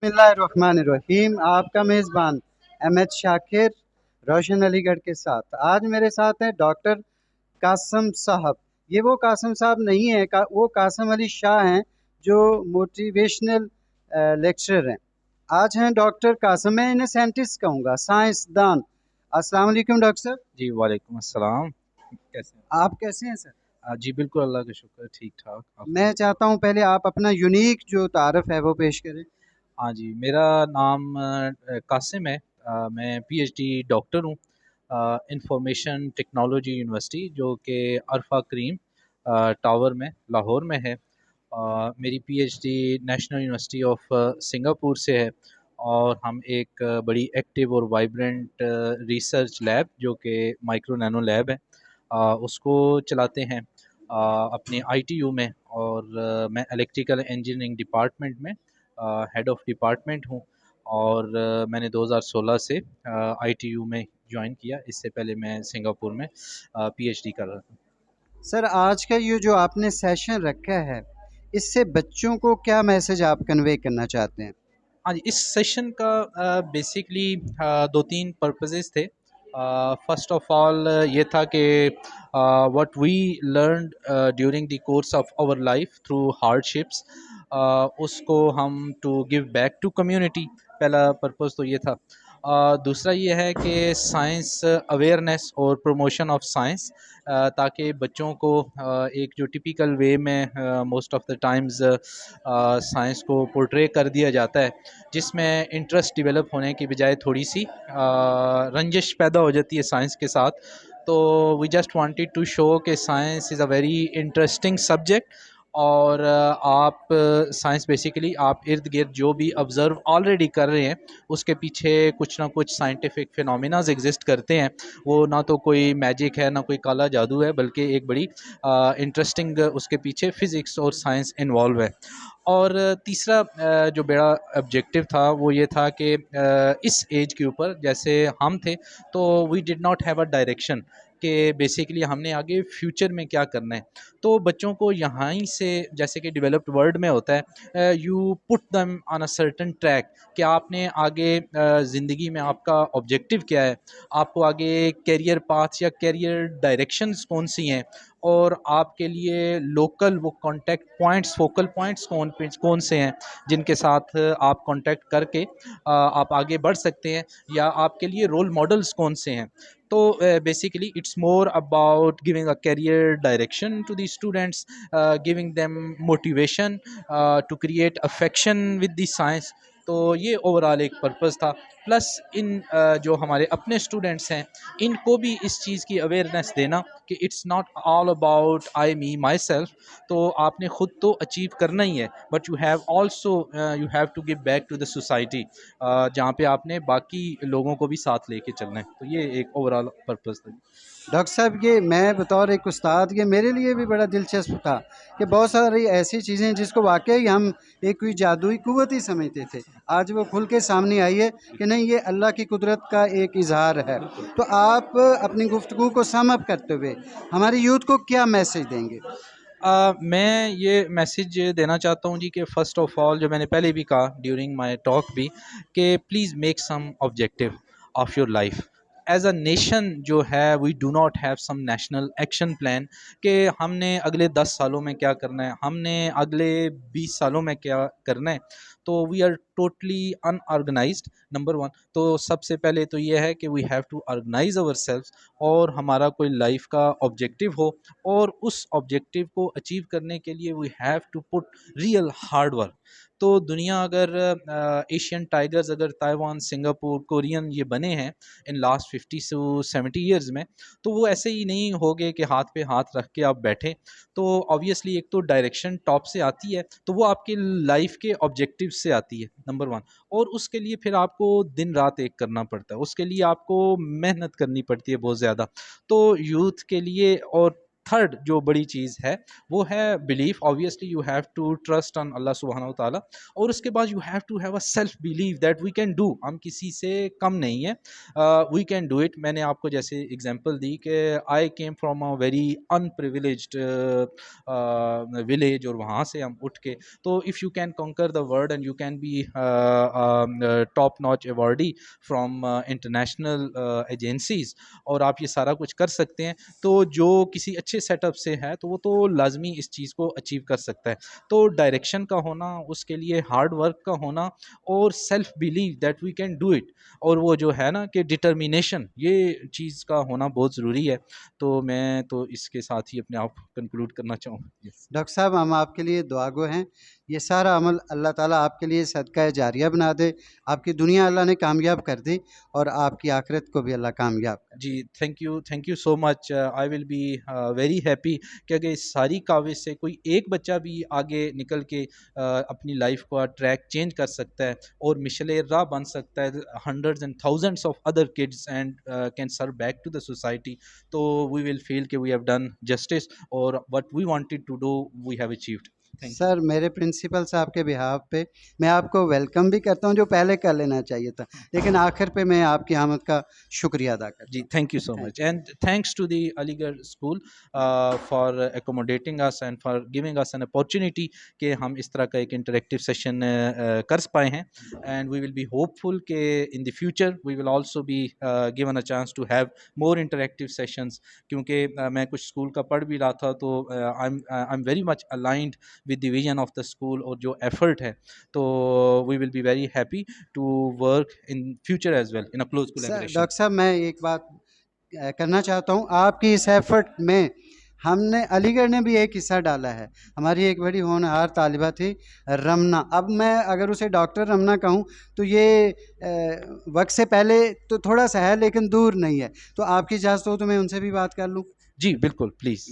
बिस्मिल्लाहिर्रहमानिर्रहीम। आपका मेज़बान अहमद शाकिर रोशन अलीगढ़ के साथ। आज मेरे साथ हैं डॉक्टर कासम साहब। ये वो कासम साहब नहीं है, वो कासम अली शाह हैं जो मोटिवेशनल लेक्चरर हैं। आज हैं डॉक्टर कासम, मैं इन्हें साइंटिस्ट कहूँगा, साइंसदान। अस्सलाम वालेकुम डॉक्टर साहब। जी, वालेकुम अस्सलाम। कैसे हैं? आप कैसे हैं सर? जी, बिल्कुल अल्लाह का शुक्र है, ठीक-ठाक। आप मैं सुनाइए? चाहता हूँ पहले आप अपना यूनिक जो तारफ़ है वो पेश करें। हाँ जी, मेरा नाम कासिम है। मैं पीएचडी डॉक्टर हूँ इंफॉर्मेशन टेक्नोलॉजी यूनिवर्सिटी जो कि अरफा करीम टावर में लाहौर में है। मेरी PhD national university of Singapore से है और हम एक बड़ी एक्टिव और वाइब्रेंट रिसर्च लैब जो कि माइक्रो नैनो लैब है उसको चलाते हैं अपने आईटीयू में और मैं इलेक्ट्रिकल इंजीनियरिंग डिपार्टमेंट में हेड ऑफ डिपार्टमेंट हूँ और मैंने 2016 से आईटीयू में ज्वाइन किया। इससे पहले मैं सिंगापुर में पीएचडी कर रहा था। सर, आज का ये जो आपने सेशन रखा है, इससे बच्चों को क्या मैसेज आप कन्वे करना चाहते हैं? हाँ जी, इस सेशन का बेसिकली 2-3 पर्पसेस थे। फर्स्ट ऑफ ऑल ये था कि what we learned during the course of our life through hardships उसको हम to give back to community. पहला पर्पस तो ये था। दूसरा ये है कि साइंस अवेयरनेस और प्रमोशन ऑफ साइंस ताकि बच्चों को एक जो टिपिकल वे में most of the times science को पोर्ट्रे कर दिया जाता है जिसमें इंटरेस्ट डेवलप होने की बजाय थोड़ी सी रंजिश पैदा हो जाती है साइंस के साथ। तो we just wanted to show कि science is a very interesting subject और आप साइंस बेसिकली आप इर्द गिर्द जो भी ऑब्ज़र्व ऑलरेडी कर रहे हैं उसके पीछे कुछ ना कुछ साइंटिफिक फिनोमिनाज एग्जिस्ट करते हैं। वो ना तो कोई मैजिक है ना कोई काला जादू है बल्कि एक बड़ी इंटरेस्टिंग उसके पीछे फिज़िक्स और साइंस इन्वॉल्व है। और तीसरा जो बड़ा ऑब्जेक्टिव था वो ये था कि इस एज के ऊपर जैसे हम थे तो we did not have a direction कि बेसिकली हमने आगे फ्यूचर में क्या करना है। तो बच्चों को यहाँ ही से जैसे कि डेवलप्ड वर्ल्ड में होता है you put them on a certain track कि आपने आगे ज़िंदगी में आपका ऑब्जेक्टिव क्या है, आपको आगे कैरियर पाथ या कैरियर डायरेक्शंस कौन सी हैं और आपके लिए लोकल वो कांटेक्ट पॉइंट्स फोकल पॉइंट्स कौन से हैं जिनके साथ आप कांटेक्ट करके आप आगे बढ़ सकते हैं या आपके लिए रोल मॉडल्स कौन से हैं। तो basically it's more about giving a career direction to the students, giving them motivation to create affection with the science. तो ये ओवरऑल एक पर्पस था। प्लस इन जो हमारे अपने स्टूडेंट्स हैं इनको भी इस चीज़ की अवेयरनेस देना कि it's not all about I me myself. तो आपने ख़ुद तो अचीव करना ही है but you have also you have to give back to the society जहाँ पे आपने बाकी लोगों को भी साथ लेके चलना है। तो ये एक ओवरऑल पर्पस था। डॉक्टर साहब, ये मैं बतौर एक उस्ताद, ये मेरे लिए भी बड़ा दिलचस्प था कि बहुत सारी ऐसी चीज़ें हैं जिसको वाक़ई हम एक कोई जादुई कुव्वत ही समझते थे। आज वो खुल के सामने आई है कि नहीं, ये अल्लाह की कुदरत का एक इज़हार है। बिल्कुल। तो आप अपनी गुफ्तगू को सम अप करते हुए हमारी यूथ को क्या मैसेज देंगे? मैं ये मैसेज देना चाहता हूँ जी कि फ़र्स्ट ऑफ़ ऑल जो मैंने पहले भी कहा ड्यूरिंग माय टॉक भी कि please make some objective of your life. As a nation जो है we do not have some national action plan कि हमने अगले 10 सालों में क्या करना है, हमने अगले 20 सालों में क्या करना है। तो we are totally unorganized number one. तो सबसे पहले तो ये है कि we have to organize ourselves और हमारा कोई लाइफ का ऑब्जेक्टिव हो और उस ऑब्जेक्टिव को अचीव करने के लिए we have to put real hard work. तो दुनिया अगर एशियन टाइगर्स अगर ताइवान सिंगापुर कोरियन ये बने हैं इन लास्ट 50 से 70 ईयर्स में तो वो ऐसे ही नहीं हो गए कि हाथ पे हाथ रख के आप बैठे। तो ऑब्वियसली एक तो डायरेक्शन टॉप से आती है तो वो आपकी लाइफ के ऑब्जेक्टिव से आती है नंबर वन। और उसके लिए फिर आपको दिन रात एक करना पड़ता है, उसके लिए आपको मेहनत करनी पड़ती है बहुत ज़्यादा। तो यूथ के लिए और थर्ड जो बड़ी चीज़ है वो है belief. Obviously you have to trust on Allah सुब्हानहू ताला, और उसके बाद you have to have a self believe that we can do, हम किसी से कम नहीं है, वी कैन डू इट। मैंने आपको जैसे एग्जांपल दी कि I came from a very unprivileged village, और वहाँ से हम उठ के, तो if you can conquer the world and you can be top notch awardee from international agencies, और आप ये सारा कुछ कर सकते हैं, तो जो किसी अच्छे सेटअप से है तो वो तो लाजमी इस चीज़ को अचीव कर सकता है। तो डायरेक्शन का होना, उसके लिए हार्ड वर्क का होना, और self believe that we can do it, और वो जो है ना कि डिटर्मिनेशन, ये चीज़ का होना बहुत ज़रूरी है। तो मैं तो इसके साथ ही अपने आप कंक्लूड करना चाहूँगा। यस डॉक्टर साहब, हम आपके लिए दुआगो हैं। ये सारा अमल अल्लाह ताला आपके लिए सदका जारिया बना दे, आपकी दुनिया अल्लाह ने कामयाब कर दी और आपकी आखिरत को भी अल्लाह कामयाब कर जी, thank you so much. I will be very happy कि अगर इस सारी काविश से कोई एक बच्चा भी आगे निकल के अपनी लाइफ का ट्रैक चेंज कर सकता है और मिशले राह बन सकता है hundreds and thousands of other kids and can serve back to the society, तो वी विल फील कि वी हैव डन जस्टिस, और what we wanted to do we have achieved. Thank you. Sir, मेरे principal साहब के behalf पे मैं आपको welcome भी करता हूँ, जो पहले कर लेना चाहिए था, लेकिन आखिर पे मैं आपकी आमद का शुक्रिया अदा करता जी, हूँ। Thank you so thank much, and thanks to the Aligarh school for accommodating us and for giving us an opportunity कि हम इस तरह का एक इंटरेक्टिव सेशन कर पाए हैं, and we will be hopeful कि in the future we will also be given a chance to have more interactive sessions, क्योंकि मैं कुछ स्कूल का पढ़ भी रहा था, तो I am very much aligned with the vision of the school और जो एफर्ट है, तो we will be very happy to work in future as well in a close sir, collaboration. Doctor साहब, मैं एक बात करना चाहता हूँ। आपकी इस एफर्ट में हमने अलीगढ़ ने भी एक हिस्सा डाला है। हमारी एक बड़ी होनहार तालिबा थी, रमना। अब मैं अगर उसे डॉक्टर रमना कहूँ तो ये वक्त से पहले तो थोड़ा सा है, लेकिन दूर नहीं है। तो आपकी इजाज़त हो तो मैं उनसे भी बात कर लूँ? जी बिल्कुल, प्लीज़।